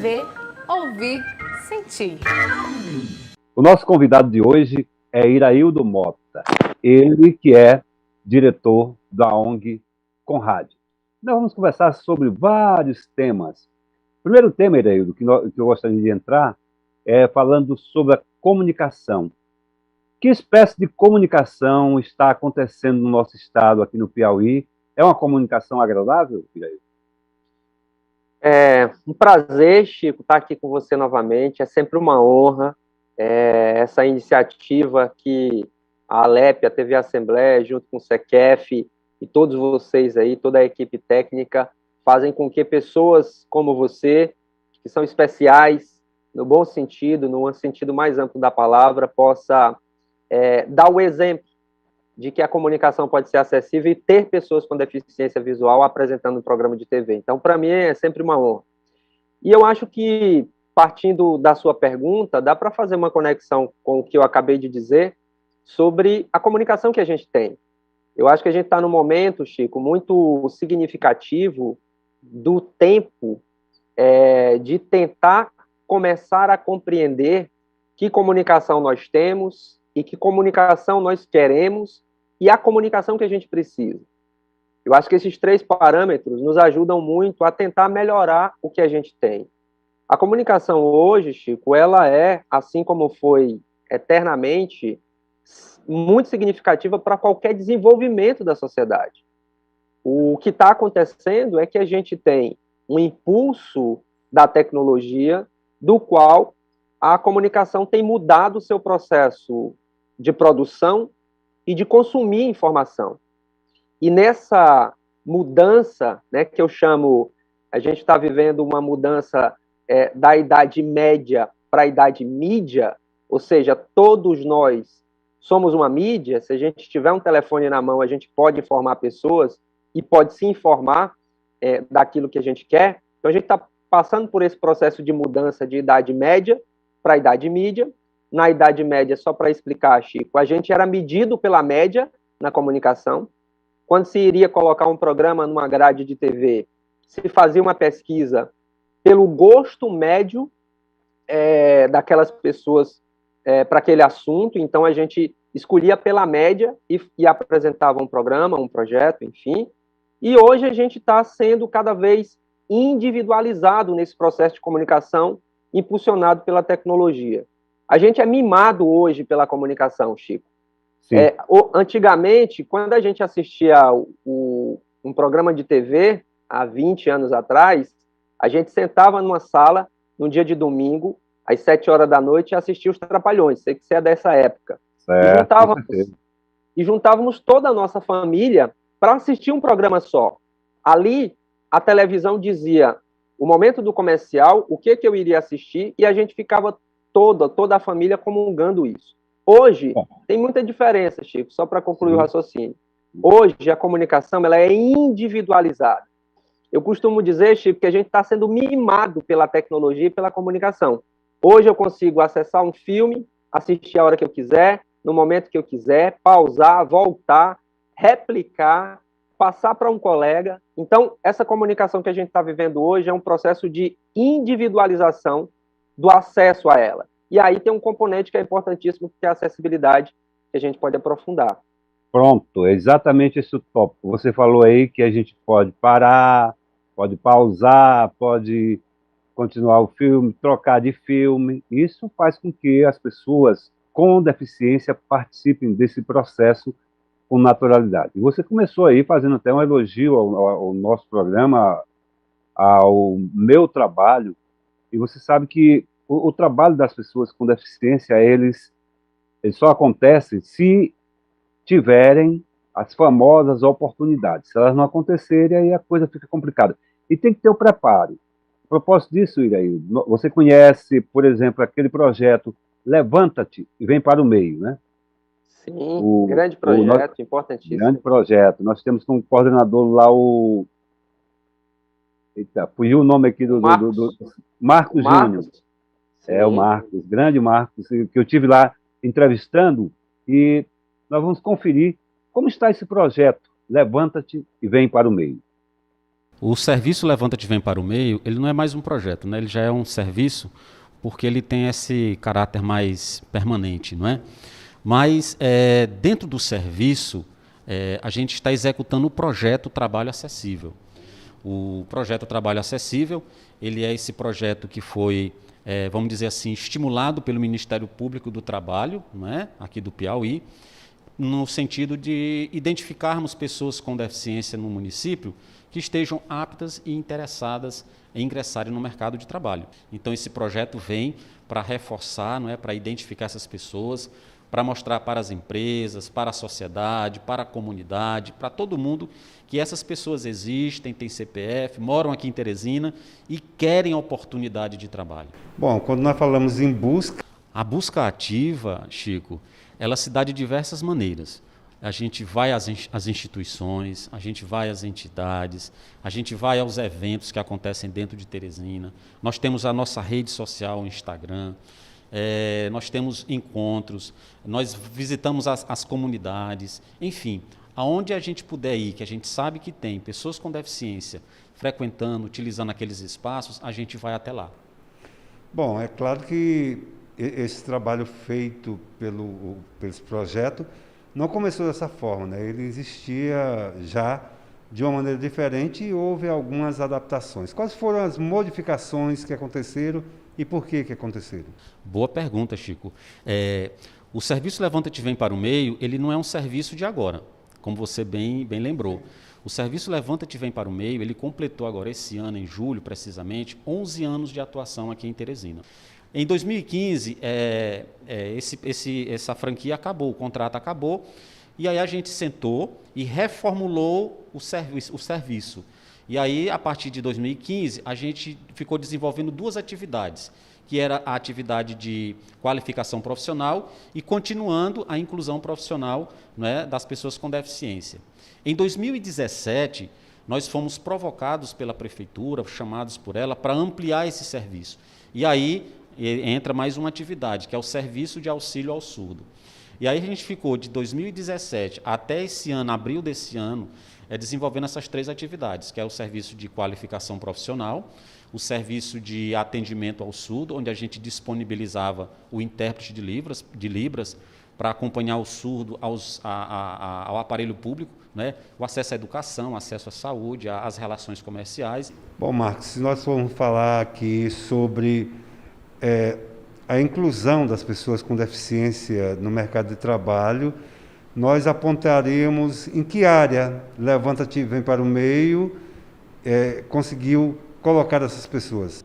Ver, ouvir, sentir. O nosso convidado de hoje é Iraildo Mota, ele que é diretor da ONG Conrad. Nós vamos conversar sobre vários temas. O primeiro tema, Iraildo, que eu gostaria de entrar, é falando sobre a comunicação. Que espécie de comunicação está acontecendo no nosso estado, aqui no Piauí? É uma comunicação agradável, Iraildo? É um prazer, Chico, estar aqui com você novamente. É sempre uma honra. Essa iniciativa que a Alep, a TV Assembleia, junto com o SEQEF e todos vocês aí, toda a equipe técnica, fazem com que pessoas como você, que são especiais, no bom sentido, no sentido mais amplo da palavra, possa dar o exemplo de que a comunicação pode ser acessível e ter pessoas com deficiência visual apresentando um programa de TV. Então, para mim, é sempre uma honra. E eu acho que, partindo da sua pergunta, dá para fazer uma conexão com o que eu acabei de dizer sobre a comunicação que a gente tem. Eu acho que a gente está num momento, Chico, muito significativo do tempo de tentar começar a compreender que comunicação nós temos e que comunicação nós queremos e a comunicação que a gente precisa. Eu acho que esses 3 parâmetros nos ajudam muito a tentar melhorar o que a gente tem. A comunicação hoje, Chico, ela é, assim como foi eternamente, muito significativa para qualquer desenvolvimento da sociedade. O que está acontecendo é que a gente tem um impulso da tecnologia, do qual a comunicação tem mudado o seu processo de produção e de consumir informação. E nessa mudança, né, que eu chamo, a gente está vivendo uma mudança da idade média para a idade mídia, ou seja, todos nós somos uma mídia. Se a gente tiver um telefone na mão, a gente pode informar pessoas e pode se informar daquilo que a gente quer. Então, a gente está passando por esse processo de mudança de idade média para a idade mídia. Na idade média, só para explicar, Chico, a gente era medido pela média na comunicação. Quando se iria colocar um programa numa grade de TV, se fazia uma pesquisa pelo gosto médio daquelas pessoas para aquele assunto. Então, a gente escolhia pela média e apresentava um programa, um projeto, enfim. E hoje a gente está sendo cada vez individualizado nesse processo de comunicação impulsionado pela tecnologia. A gente é mimado hoje pela comunicação, Chico. Antigamente, quando a gente assistia um programa de TV, há 20 anos atrás, a gente sentava numa sala, num dia de domingo, às 7 horas da noite, e assistia os Trapalhões. Sei que você é dessa época. E juntávamos toda a nossa família para assistir um programa só. Ali, a televisão dizia o momento do comercial, o que eu iria assistir, e a gente ficava toda a família comungando isso. Hoje, tem muita diferença, Chico, só para concluir o raciocínio. Hoje, a comunicação ela é individualizada. Eu costumo dizer, Chico, que a gente está sendo mimado pela tecnologia e pela comunicação. Hoje eu consigo acessar um filme, assistir a hora que eu quiser, no momento que eu quiser, pausar, voltar, replicar, passar para um colega. Então, essa comunicação que a gente está vivendo hoje é um processo de individualização do acesso a ela. E aí tem um componente que é importantíssimo, que é a acessibilidade, que a gente pode aprofundar. Pronto, é exatamente esse o tópico. Você falou aí que a gente pode parar, pode pausar, pode continuar o filme, trocar de filme. Isso faz com que as pessoas com deficiência participem desse processo com naturalidade. E você começou aí fazendo até um elogio ao nosso programa, ao meu trabalho, e você sabe que o trabalho das pessoas com deficiência, eles só acontece se tiverem as famosas oportunidades. Se elas não acontecerem, aí a coisa fica complicada. E tem que ter o preparo. A propósito disso, Iraí, você conhece, por exemplo, aquele projeto Levanta-te e Vem para o Meio, né? Sim, grande projeto, importantíssimo. Grande projeto. Nós temos como coordenador lá o... Eita, fugiu o nome aqui do Marcos Júnior. O Marcos, grande Marcos, que eu tive lá entrevistando, e nós vamos conferir como está esse projeto Levanta-te e vem para o meio. O serviço Levanta-te Vem para o Meio, ele não é mais um projeto, né? Ele já é um serviço porque ele tem esse caráter mais permanente, não é? Mas dentro do serviço, a gente está executando o projeto Trabalho Acessível. O projeto Trabalho Acessível, ele é esse projeto que foi, vamos dizer assim, estimulado pelo Ministério Público do Trabalho, não é? Aqui do Piauí, no sentido de identificarmos pessoas com deficiência no município que estejam aptas e interessadas em ingressarem no mercado de trabalho. Então, esse projeto vem para reforçar, não é, para identificar essas pessoas, para mostrar para as empresas, para a sociedade, para a comunidade, para todo mundo, que essas pessoas existem, têm CPF, moram aqui em Teresina e querem oportunidade de trabalho. Bom, quando nós falamos em busca... A busca ativa, Chico, ela se dá de diversas maneiras. A gente vai às instituições, a gente vai às entidades, a gente vai aos eventos que acontecem dentro de Teresina. Nós temos a nossa rede social, o Instagram, nós temos encontros, nós visitamos as comunidades, enfim, aonde a gente puder ir, que a gente sabe que tem pessoas com deficiência frequentando, utilizando aqueles espaços, a gente vai até lá. Bom, é claro que esse trabalho feito pelo esse projeto não começou dessa forma, né? Ele existia já de uma maneira diferente e houve algumas adaptações. Quais foram as modificações que aconteceram e por que aconteceram? Boa pergunta, Chico. O serviço Levanta-te Vem para o Meio, ele não é um serviço de agora, como você bem lembrou. O serviço Levanta-te Vem para o Meio, ele completou agora esse ano, em julho precisamente, 11 anos de atuação aqui em Teresina. Em 2015, essa franquia acabou, o contrato acabou, e aí a gente sentou e reformulou o serviço. E aí, a partir de 2015, a gente ficou desenvolvendo duas atividades, que era a atividade de qualificação profissional e continuando a inclusão profissional, né, das pessoas com deficiência. Em 2017, nós fomos provocados pela prefeitura, chamados por ela, para ampliar esse serviço. E aí entra mais uma atividade, que é o serviço de auxílio ao surdo. E aí a gente ficou de 2017 até esse ano, abril desse ano, desenvolvendo essas três atividades, que é o serviço de qualificação profissional, o serviço de atendimento ao surdo, onde a gente disponibilizava o intérprete de Libras para acompanhar o surdo ao aparelho público, né? O acesso à educação, acesso à saúde, às relações comerciais. Bom, Marcos, se nós formos falar aqui sobre a inclusão das pessoas com deficiência no mercado de trabalho, nós apontaremos em que área Levanta-te Vem para o Meio conseguiu colocar essas pessoas.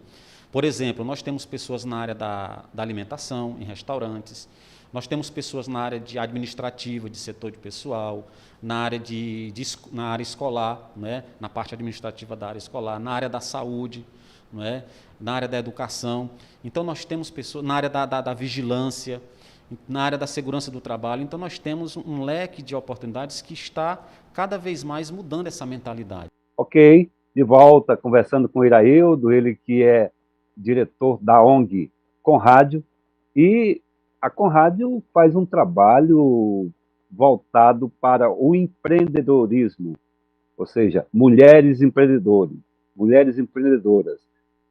Por exemplo, nós temos pessoas na área da alimentação, em restaurantes, nós temos pessoas na área de administrativa, de setor de pessoal, na área, na área escolar, né? Na parte administrativa da área escolar, na área da saúde, não é? Na área da educação. Então, nós temos pessoas na área da vigilância, na área da segurança do trabalho. Então, nós temos um leque de oportunidades que está cada vez mais mudando essa mentalidade. Ok, de volta conversando com o Iraildo, ele que é diretor da ONG Conrádio, e a Conrádio faz um trabalho voltado para o empreendedorismo, ou seja, mulheres empreendedoras.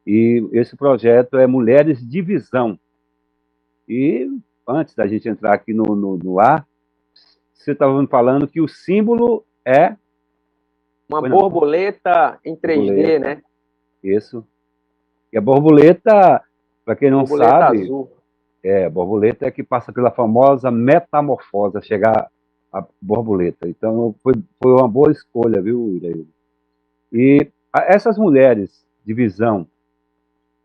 E esse projeto é Mulheres de Visão. E antes da gente entrar aqui no ar, você estava me falando que o símbolo é... Uma borboleta em 3D, borboleta, né? Isso. E a borboleta, para quem não borboleta sabe... Azul. A borboleta é que passa pela famosa metamorfose, a chegar à borboleta. Então, foi uma boa escolha, viu, Iraildo? E essas mulheres de visão,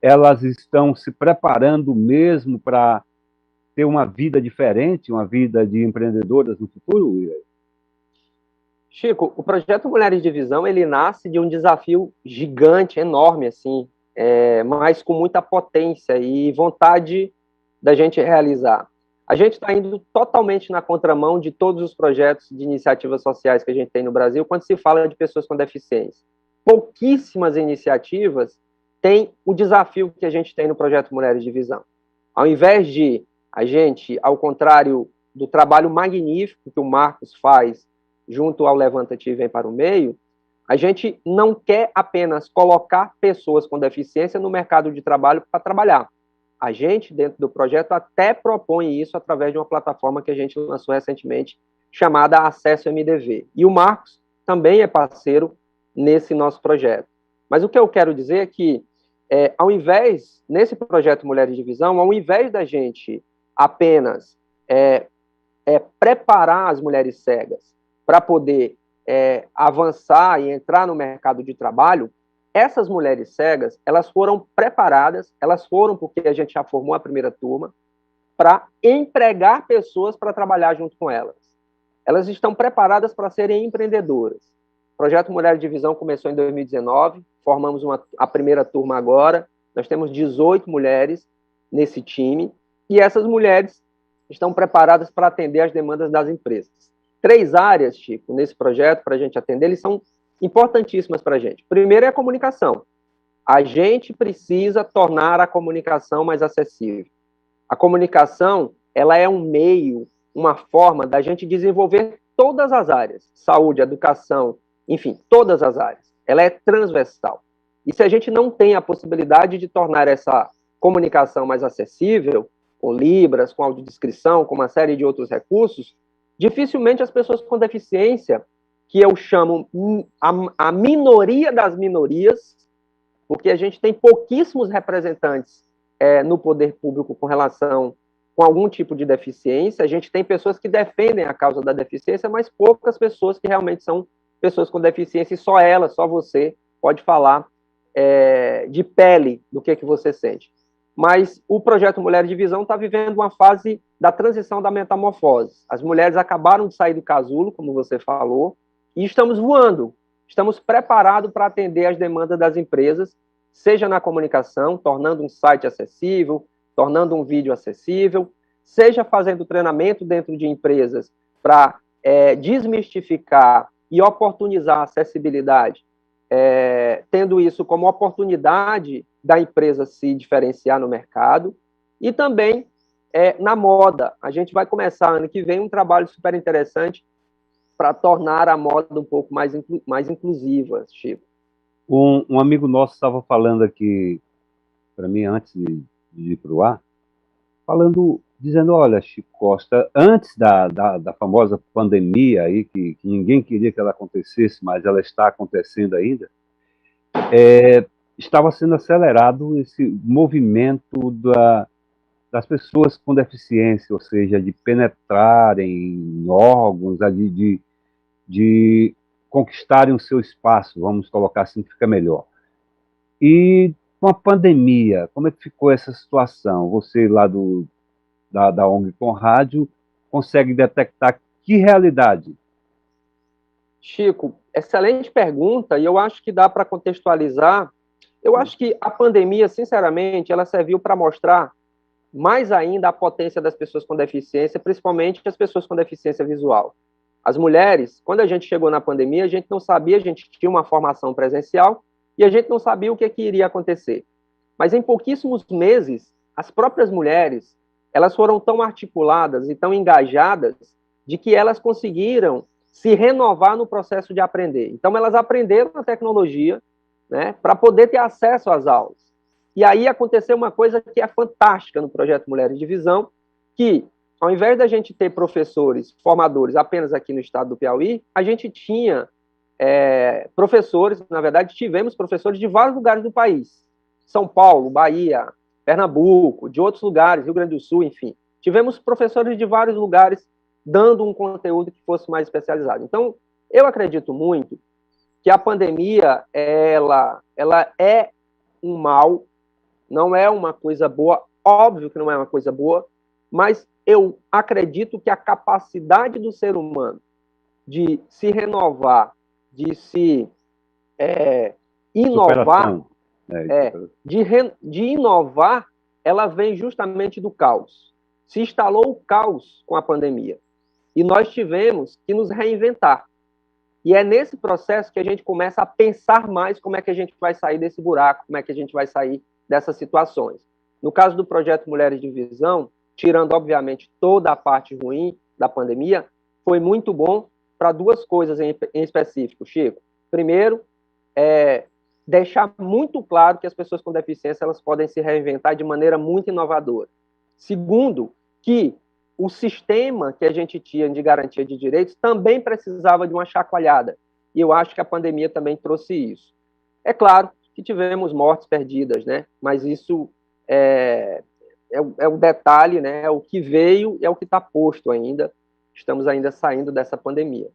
elas estão se preparando mesmo para ter uma vida diferente, uma vida de empreendedoras no futuro, Iraildo? Chico, o projeto Mulheres de Visão, ele nasce de um desafio gigante, enorme, assim, mas com muita potência e vontade da gente realizar. A gente está indo totalmente na contramão de todos os projetos de iniciativas sociais que a gente tem no Brasil quando se fala de pessoas com deficiência. Pouquíssimas iniciativas têm o desafio que a gente tem no projeto Mulheres de Visão. Ao invés de a gente, ao contrário do trabalho magnífico que o Marcos faz junto ao Levanta-te e Vem para o Meio, a gente não quer apenas colocar pessoas com deficiência no mercado de trabalho para trabalhar. A gente, dentro do projeto, até propõe isso através de uma plataforma que a gente lançou recentemente, chamada Acesso MDV. E o Marcos também é parceiro nesse nosso projeto. Mas o que eu quero dizer é que, nesse projeto Mulheres de Visão, ao invés da gente apenas preparar as mulheres cegas para poder avançar e entrar no mercado de trabalho, essas mulheres cegas, elas foram preparadas, elas foram, porque a gente já formou a primeira turma, para empregar pessoas para trabalhar junto com elas. Elas estão preparadas para serem empreendedoras. O projeto Mulheres de Visão começou em 2019, formamos a primeira turma agora, nós temos 18 mulheres nesse time, e essas mulheres estão preparadas para atender as demandas das empresas. 3 áreas, Chico, nesse projeto, para a gente atender, eles são importantíssimas para a gente. Primeiro é a comunicação. A gente precisa tornar a comunicação mais acessível. A comunicação, ela é um meio, uma forma da gente desenvolver todas as áreas, saúde, educação, enfim, todas as áreas. Ela é transversal. E se a gente não tem a possibilidade de tornar essa comunicação mais acessível, com libras, com audiodescrição, com uma série de outros recursos, dificilmente as pessoas com deficiência, que eu chamo a minoria das minorias, porque a gente tem pouquíssimos representantes no poder público com relação com algum tipo de deficiência, a gente tem pessoas que defendem a causa da deficiência, mas poucas pessoas que realmente são pessoas com deficiência, e só ela, só você, pode falar de pele do que você sente. Mas o projeto Mulheres de Visão está vivendo uma fase da transição da metamorfose. As mulheres acabaram de sair do casulo, como você falou, e estamos voando. Estamos preparados para atender as demandas das empresas, seja na comunicação, tornando um site acessível, tornando um vídeo acessível, seja fazendo treinamento dentro de empresas para desmistificar e oportunizar a acessibilidade, tendo isso como oportunidade da empresa se diferenciar no mercado, e também na moda. A gente vai começar ano que vem um trabalho super interessante para tornar a moda um pouco mais inclusiva, Chico. Um amigo nosso estava falando aqui para mim antes de ir para o ar, dizendo, olha, Chico Costa, antes da famosa pandemia aí, que ninguém queria que ela acontecesse, mas ela está acontecendo ainda, estava sendo acelerado esse movimento das pessoas com deficiência, ou seja, de penetrarem em órgãos, de conquistarem o seu espaço, vamos colocar assim que fica melhor. E com a pandemia, como é que ficou essa situação? Você lá da ONG Conrádio consegue detectar que realidade? Chico, excelente pergunta, e eu acho que dá para contextualizar. Eu acho que a pandemia, sinceramente, ela serviu para mostrar mais ainda a potência das pessoas com deficiência, principalmente as pessoas com deficiência visual. As mulheres, quando a gente chegou na pandemia, a gente não sabia, a gente tinha uma formação presencial e a gente não sabia o que iria acontecer. Mas em pouquíssimos meses, as próprias mulheres, elas foram tão articuladas e tão engajadas de que elas conseguiram se renovar no processo de aprender. Então, elas aprenderam a tecnologia, né, para poder ter acesso às aulas. E aí aconteceu uma coisa que é fantástica no projeto Mulheres de Visão, que, ao invés da gente ter professores, formadores apenas aqui no estado do Piauí, a gente tinha professores, na verdade, tivemos professores de vários lugares do país. São Paulo, Bahia, Pernambuco, de outros lugares, Rio Grande do Sul, enfim. Tivemos professores de vários lugares dando um conteúdo que fosse mais especializado. Então, eu acredito muito que a pandemia, ela é um mal, não é uma coisa boa, óbvio que não é uma coisa boa, mas eu acredito que a capacidade do ser humano de se renovar, de se inovar, de inovar, ela vem justamente do caos. Se instalou o caos com a pandemia. E nós tivemos que nos reinventar. E é nesse processo que a gente começa a pensar mais como é que a gente vai sair desse buraco, como é que a gente vai sair dessas situações. No caso do projeto Mulheres de Visão, tirando, obviamente, toda a parte ruim da pandemia, foi muito bom para duas coisas em específico, Chico. Primeiro, deixar muito claro que as pessoas com deficiência elas podem se reinventar de maneira muito inovadora. Segundo, que o sistema que a gente tinha de garantia de direitos também precisava de uma chacoalhada. E eu acho que a pandemia também trouxe isso. É claro que tivemos mortes perdidas, né? Mas isso é o detalhe, né? É o que veio e é o que está posto ainda. Estamos ainda saindo dessa pandemia.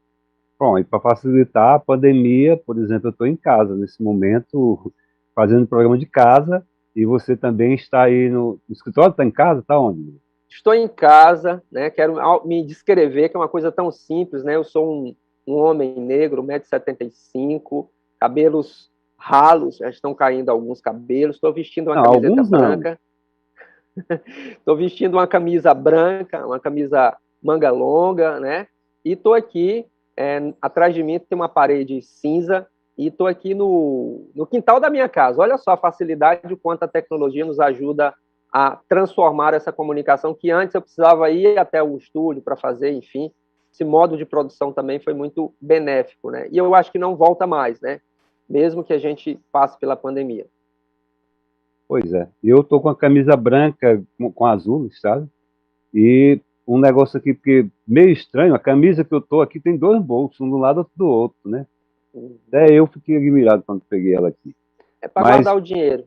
Bom, e para facilitar a pandemia, por exemplo, eu estou em casa nesse momento, fazendo programa de casa, e você também está aí no escritório, está em casa? Está onde? Estou em casa, né? Quero me descrever, que é uma coisa tão simples, né? Eu sou um homem negro, 1,75 m, cabelos ralos, já estão caindo alguns cabelos, estou vestindo uma camiseta branca. Estou vestindo uma camisa branca, uma camisa manga longa, né? E estou aqui, atrás de mim tem uma parede cinza, e estou aqui no quintal da minha casa. Olha só a facilidade, o quanto a tecnologia nos ajuda a transformar essa comunicação, que antes eu precisava ir até o estúdio para fazer, enfim. Esse modo de produção também foi muito benéfico, né? E eu acho que não volta mais, né? Mesmo que a gente passe pela pandemia. Pois é. Eu estou com a camisa branca com azul, sabe? E um negócio aqui, porque meio estranho, a camisa que eu estou aqui tem dois bolsos, um do lado e outro do outro, né? Até eu fiquei admirado quando peguei ela aqui. É para guardar o dinheiro.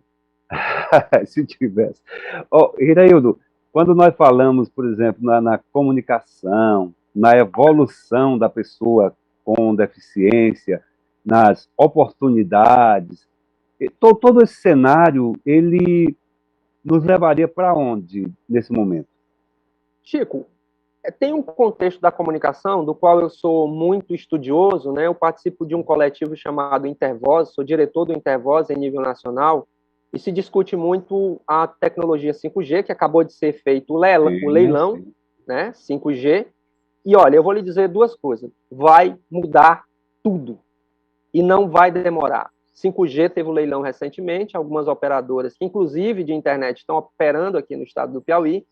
Se tivesse. Iraildo, quando nós falamos, por exemplo, na comunicação, na evolução da pessoa com deficiência, nas oportunidades, todo esse cenário, ele nos levaria para onde nesse momento? Chico, tem um contexto da comunicação do qual eu sou muito estudioso, né? Eu participo de um coletivo chamado Intervoz, sou diretor do Intervoz em nível nacional, e se discute muito a tecnologia 5G, que acabou de ser feito o leilão, sim. Né? 5G. E olha, eu vou lhe dizer duas coisas. Vai mudar tudo. E não vai demorar. 5G teve o leilão recentemente, algumas operadoras, que inclusive de internet, estão operando aqui no estado do Piauí.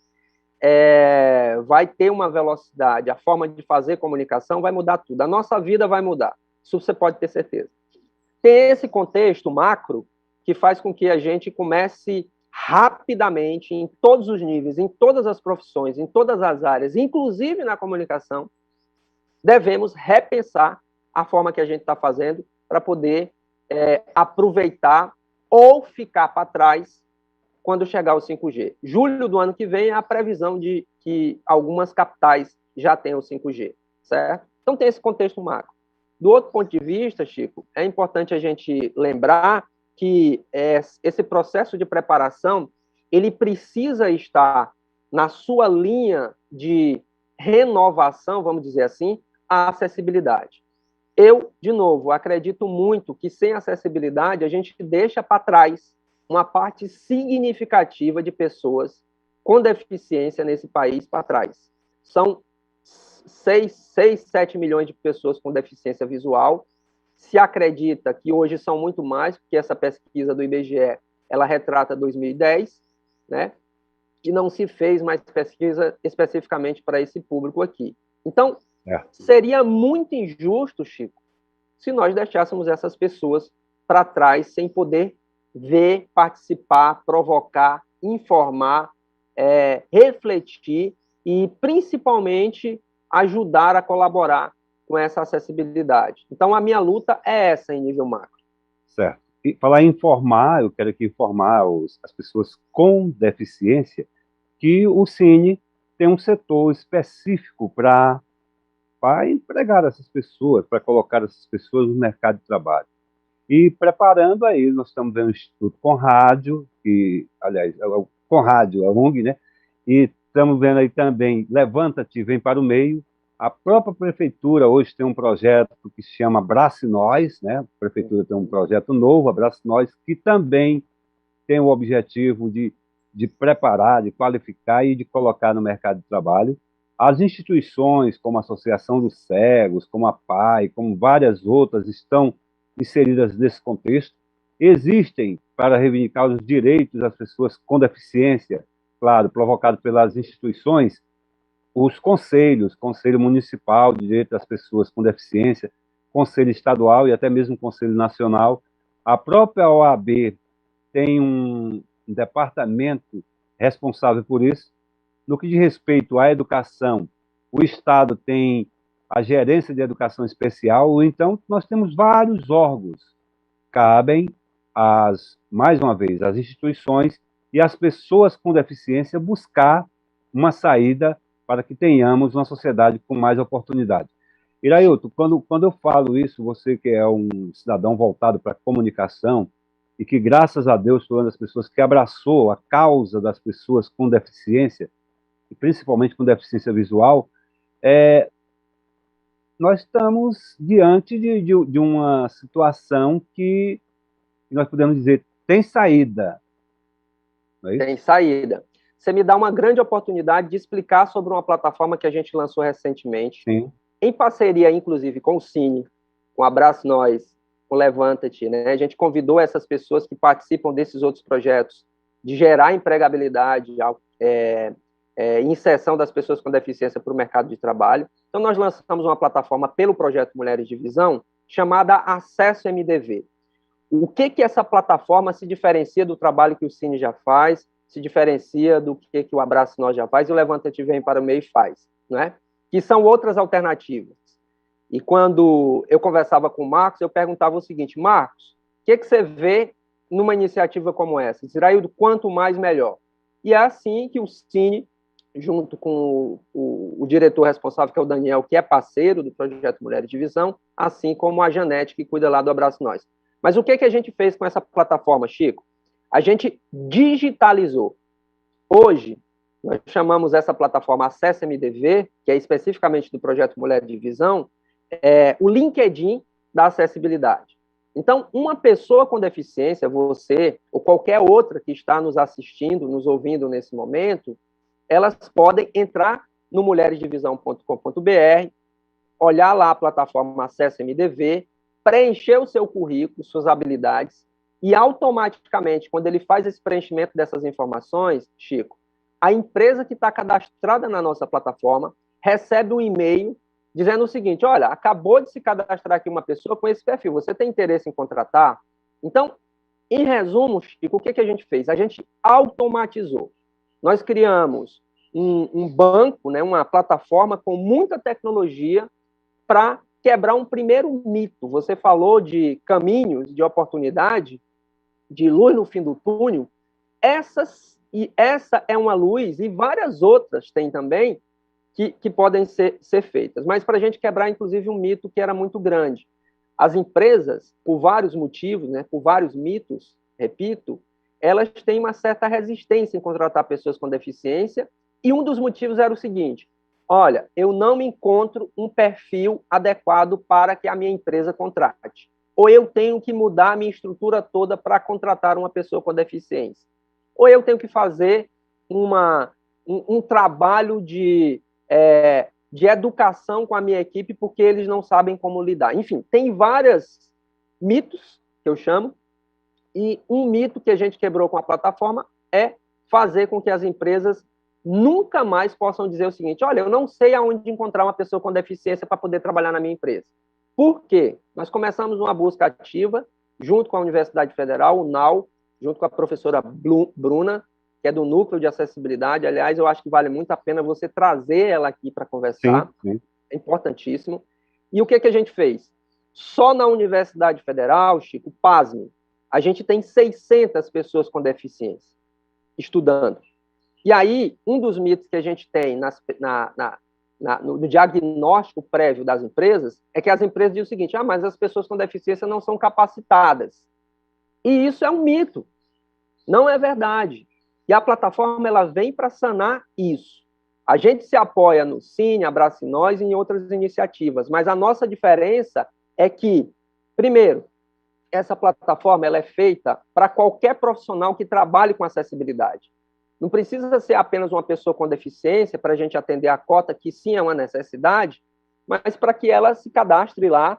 Vai ter uma velocidade, a forma de fazer comunicação vai mudar tudo. A nossa vida vai mudar. Isso você pode ter certeza. Tem esse contexto macro que faz com que a gente comece rapidamente, em todos os níveis, em todas as profissões, em todas as áreas, inclusive na comunicação, devemos repensar a forma que a gente está fazendo para poder aproveitar ou ficar para trás quando chegar o 5G. Julho do ano que vem é a previsão de que algumas capitais já tenham o 5G, certo? Então tem esse contexto macro. Do outro ponto de vista, Chico, é importante a gente lembrar que esse processo de preparação, ele precisa estar na sua linha de renovação, vamos dizer assim, a acessibilidade. Eu, de novo, acredito muito que sem acessibilidade a gente deixa para trás uma parte significativa de pessoas com deficiência nesse país para trás. São 7 milhões de pessoas com deficiência visual. Se acredita que hoje são muito mais, porque essa pesquisa do IBGE, ela retrata 2010, né? E não se fez mais pesquisa especificamente para esse público aqui. Então, seria muito injusto, Chico, se nós deixássemos essas pessoas para trás sem poder ver, participar, provocar, informar, refletir e, principalmente, ajudar a colaborar com essa acessibilidade. Então, a minha luta é essa em nível macro. Certo. E falar em informar, eu quero aqui informar as pessoas com deficiência que o Cine tem um setor específico para empregar essas pessoas, para colocar essas pessoas no mercado de trabalho. E preparando aí, nós estamos vendo o Instituto Conrádio, que, aliás, é o Conrádio, a ONG, né? E estamos vendo aí também Levanta-te, Vem para o Meio. A própria prefeitura hoje tem um projeto que se chama Abrace Nós, né? A prefeitura tem um projeto novo, Abrace Nós, que também tem o objetivo de preparar, de qualificar e de colocar no mercado de trabalho. As instituições, como a Associação dos Cegos, como a PAI, como várias outras, estão inseridas nesse contexto, existem para reivindicar os direitos das pessoas com deficiência, claro, provocado pelas instituições, os conselhos, Conselho Municipal de Direito das Pessoas com Deficiência, Conselho Estadual e até mesmo Conselho Nacional. A própria OAB tem um departamento responsável por isso. No que diz respeito à educação, o Estado tem a Gerência de Educação Especial, então nós temos vários órgãos. Cabem, mais uma vez, às instituições e às pessoas com deficiência buscar uma saída para que tenhamos uma sociedade com mais oportunidade. Irailton, quando eu falo isso, você que é um cidadão voltado para a comunicação e que, graças a Deus, foi uma das pessoas que abraçou a causa das pessoas com deficiência, e principalmente com deficiência visual, nós estamos diante de uma situação que nós podemos dizer tem saída. Não é isso? Tem saída. Você me dá uma grande oportunidade de explicar sobre uma plataforma que a gente lançou recentemente, Sim. em parceria, inclusive, com o Cine, com Abraço Nós, com Levanta-te, né? A gente convidou essas pessoas que participam desses outros projetos de gerar empregabilidade, inserção das pessoas com deficiência para o mercado de trabalho. Então, nós lançamos uma plataforma pelo projeto Mulheres de Visão, chamada Acesso MDV. O que essa plataforma se diferencia do trabalho que o Cine já faz, se diferencia do que o Abraço Nós já faz e o Levanta-te vem para o meio e faz, né? Que são outras alternativas. E quando eu conversava com o Marcos, eu perguntava o seguinte: Marcos, o que você vê numa iniciativa como essa? Iraildo, quanto mais, melhor. E é assim que o Cine, junto com o diretor responsável, que é o Daniel, que é parceiro do projeto Mulheres de Visão, assim como a Janete, que cuida lá do Abraço Nós. Mas o que a gente fez com essa plataforma, Chico? A gente digitalizou. Hoje, nós chamamos essa plataforma Acesso MDV, que é especificamente do projeto Mulher de Visão, o LinkedIn da acessibilidade. Então, uma pessoa com deficiência, você ou qualquer outra que está nos assistindo, nos ouvindo nesse momento, elas podem entrar no mulheresdevisão.com.br, olhar lá a plataforma Acesso MDV, preencher o seu currículo, suas habilidades, e automaticamente, quando ele faz esse preenchimento dessas informações, Chico, a empresa que está cadastrada na nossa plataforma recebe um e-mail dizendo o seguinte: olha, acabou de se cadastrar aqui uma pessoa com esse perfil, você tem interesse em contratar? Então, em resumo, Chico, o que a gente fez? A gente automatizou. Nós criamos um banco, né, uma plataforma com muita tecnologia para quebrar um primeiro mito. Você falou de caminhos, de oportunidade, de luz no fim do túnel. Essa é uma luz, e várias outras tem também, que podem ser feitas. Mas para a gente quebrar, inclusive, um mito que era muito grande. As empresas, por vários motivos, né, por vários mitos, repito, elas têm uma certa resistência em contratar pessoas com deficiência, e um dos motivos era o seguinte: olha, eu não me encontro um perfil adequado para que a minha empresa contrate. Ou eu tenho que mudar a minha estrutura toda para contratar uma pessoa com deficiência. Ou eu tenho que fazer um trabalho de educação com a minha equipe porque eles não sabem como lidar. Enfim, tem vários mitos, que eu chamo, e um mito que a gente quebrou com a plataforma é fazer com que as empresas nunca mais possam dizer o seguinte: olha, eu não sei aonde encontrar uma pessoa com deficiência para poder trabalhar na minha empresa. Por quê? Nós começamos uma busca ativa, junto com a Universidade Federal, o NAU, junto com a professora Bruna, que é do Núcleo de Acessibilidade. Aliás, eu acho que vale muito a pena você trazer ela aqui para conversar. Sim. É importantíssimo. E o que a gente fez? Só na Universidade Federal, Chico, pasme, a gente tem 600 pessoas com deficiência estudando. E aí, um dos mitos que a gente tem no diagnóstico prévio das empresas é que as empresas dizem o seguinte: mas as pessoas com deficiência não são capacitadas. E isso é um mito. Não é verdade. E a plataforma ela vem para sanar isso. A gente se apoia no Cine, Abrace Nós e em outras iniciativas, mas a nossa diferença é que, primeiro, essa plataforma ela é feita para qualquer profissional que trabalhe com acessibilidade. Não precisa ser apenas uma pessoa com deficiência para a gente atender a cota, que sim é uma necessidade, mas para que ela se cadastre lá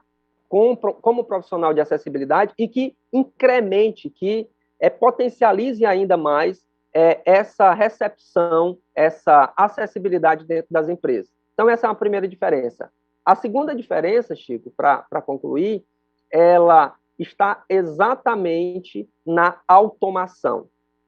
como profissional de acessibilidade e que incremente, que potencialize ainda mais essa recepção, essa acessibilidade dentro das empresas. Então, essa é a primeira diferença. A segunda diferença, Chico, para concluir, ela está exatamente na automação.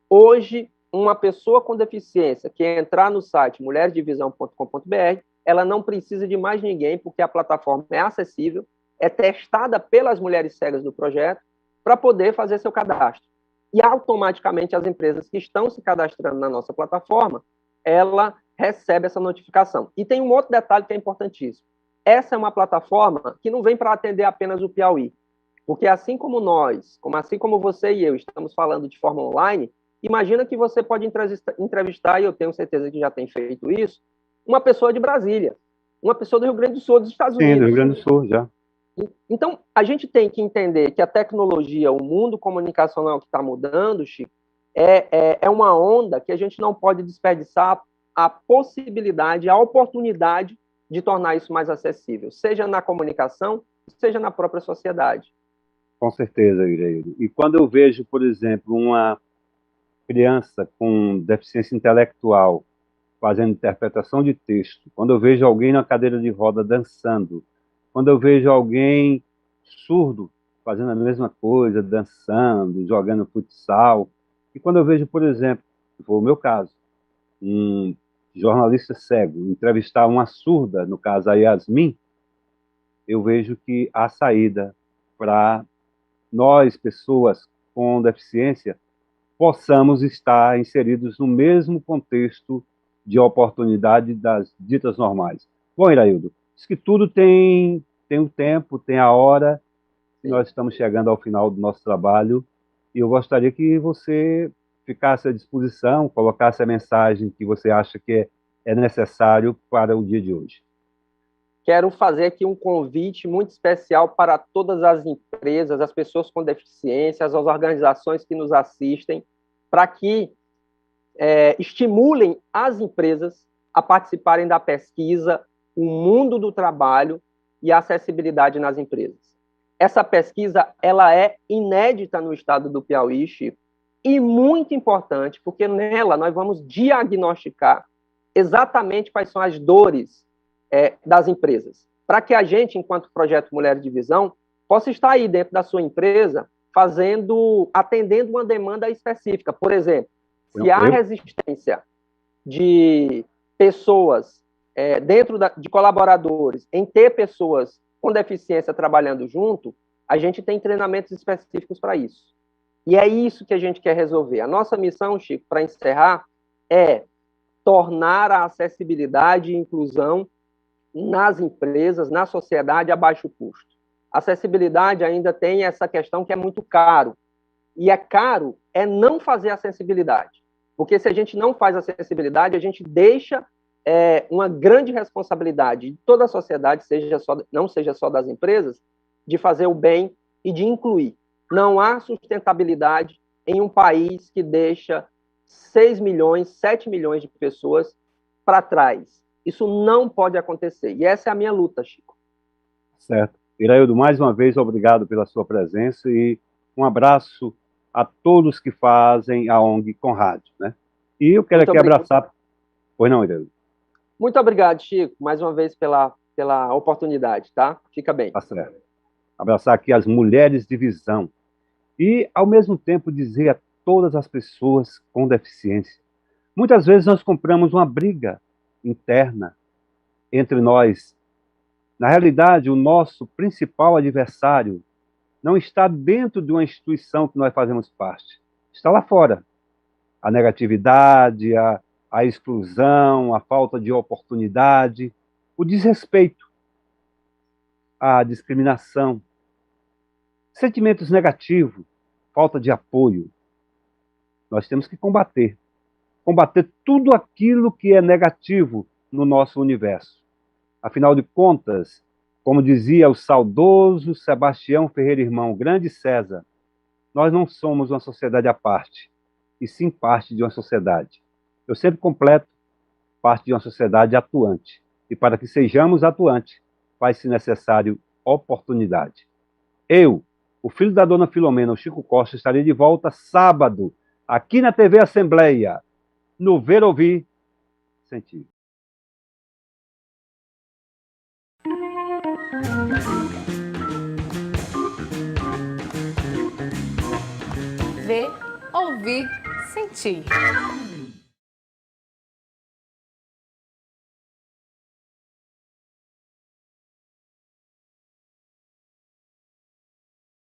Hoje, uma pessoa com deficiência que entrar no site mulheresdevisão.com.br, ela não precisa de mais ninguém, porque a plataforma é acessível, é testada pelas mulheres cegas do projeto, para poder fazer seu cadastro. E automaticamente as empresas que estão se cadastrando na nossa plataforma, ela recebe essa notificação. E tem um outro detalhe que é importantíssimo. Essa é uma plataforma que não vem para atender apenas o Piauí, porque assim como nós, assim como você e eu estamos falando de forma online, imagina que você pode entrevistar, e eu tenho certeza que já tem feito isso, uma pessoa de Brasília, uma pessoa do Rio Grande do Sul, dos Estados Unidos. Sim, do Rio Grande do Sul, já. Então, a gente tem que entender que a tecnologia, o mundo comunicacional que está mudando, Chico, é uma onda que a gente não pode desperdiçar a possibilidade, a oportunidade de tornar isso mais acessível, seja na comunicação, seja na própria sociedade. Com certeza, Ireiro. E quando eu vejo, por exemplo, uma criança com deficiência intelectual fazendo interpretação de texto, quando eu vejo alguém na cadeira de roda dançando, quando eu vejo alguém surdo fazendo a mesma coisa, dançando, jogando futsal, e quando eu vejo, por exemplo, que foi o meu caso, um jornalista cego entrevistar uma surda, no caso a Yasmin, eu vejo que há saída para nós, pessoas com deficiência, possamos estar inseridos no mesmo contexto de oportunidade das ditas normais. Bom, Iraildo, diz que tudo tem o tempo, tem a hora, e nós estamos chegando ao final do nosso trabalho, e eu gostaria que você ficasse à disposição, colocasse a mensagem que você acha que é necessário para o dia de hoje. Quero fazer aqui um convite muito especial para todas as empresas, as pessoas com deficiência, as organizações que nos assistem, para que estimulem as empresas a participarem da pesquisa O Mundo do Trabalho e a Acessibilidade nas Empresas. Essa pesquisa ela é inédita no estado do Piauí, Chico, e muito importante, porque nela nós vamos diagnosticar exatamente quais são as dores das empresas, para que a gente, enquanto Projeto Mulheres de Visão, possa estar aí dentro da sua empresa atendendo uma demanda específica. Por exemplo, se há resistência de pessoas de colaboradores em ter pessoas com deficiência trabalhando junto, a gente tem treinamentos específicos para isso. E é isso que a gente quer resolver. A nossa missão, Chico, para encerrar, é tornar a acessibilidade e inclusão nas empresas, na sociedade, a baixo custo. A acessibilidade ainda tem essa questão que é muito caro. E é caro não fazer acessibilidade. Porque se a gente não faz acessibilidade, a gente deixa uma grande responsabilidade de toda a sociedade, não seja só das empresas, de fazer o bem e de incluir. Não há sustentabilidade em um país que deixa 6 milhões, 7 milhões de pessoas para trás. Isso não pode acontecer. E essa é a minha luta, Chico. Certo. Iraildo, mais uma vez, obrigado pela sua presença e um abraço a todos que fazem a ONG Conrad, né? E eu quero aqui abraçar... Pois não, Iraildo? Muito obrigado, Chico, mais uma vez pela oportunidade, tá? Fica bem. Tá certo. Abraçar aqui as mulheres de visão e, ao mesmo tempo, dizer a todas as pessoas com deficiência. Muitas vezes nós compramos uma briga interna entre nós. Na realidade, o nosso principal adversário não está dentro de uma instituição que nós fazemos parte. Está lá fora. A negatividade, a exclusão, a falta de oportunidade, o desrespeito, a discriminação, sentimentos negativos, falta de apoio. Nós temos que combater tudo aquilo que é negativo no nosso universo. Afinal de contas, como dizia o saudoso Sebastião Ferreira Irmão, grande César, nós não somos uma sociedade à parte, e sim parte de uma sociedade. Eu sempre completo parte de uma sociedade atuante. E para que sejamos atuantes, faz-se necessário oportunidade. Eu, o filho da dona Filomena, o Chico Costa, estarei de volta sábado, aqui na TV Assembleia, no Ver, Ouvir, Sentir. Ver, ouvir, sentir.